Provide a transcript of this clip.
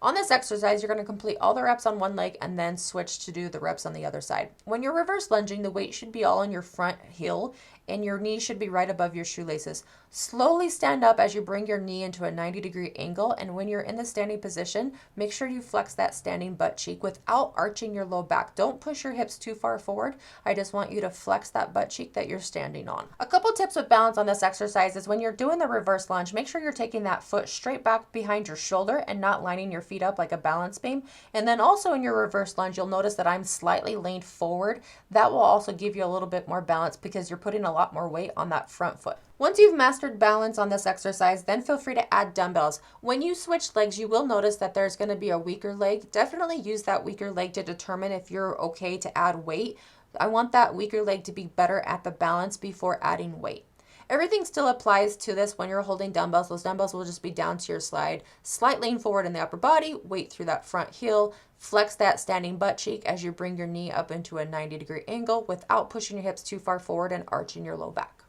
On this exercise, you're going to complete all the reps on one leg and then switch to do the reps on the other side. When you're reverse lunging, the weight should be all on your front heel and your knee should be right above your shoelaces. Slowly stand up as you bring your knee into a 90-degree angle, and when you're in the standing position, make sure you flex that standing butt cheek without arching your low back. Don't push your hips too far forward. I just want you to flex that butt cheek that you're standing on. A couple tips with balance on this exercise is when you're doing the reverse lunge, make sure you're taking that foot straight back behind your shoulder and not lining your feet up like a balance beam. And then also in your reverse lunge, you'll notice that I'm slightly leaned forward. That will also give you a little bit more balance because you're putting a lot more weight on that front foot. Once you've mastered balance on this exercise, then feel free to add dumbbells. When you switch legs, you will notice that there's going to be a weaker leg. Definitely use that weaker leg to determine if you're okay to add weight. I want that weaker leg to be better at the balance before adding weight. Everything still applies to this when you're holding dumbbells. Those dumbbells will just be down to your slide. Slight lean forward in the upper body, weight through that front heel, flex that standing butt cheek as you bring your knee up into a 90-degree angle without pushing your hips too far forward and arching your low back.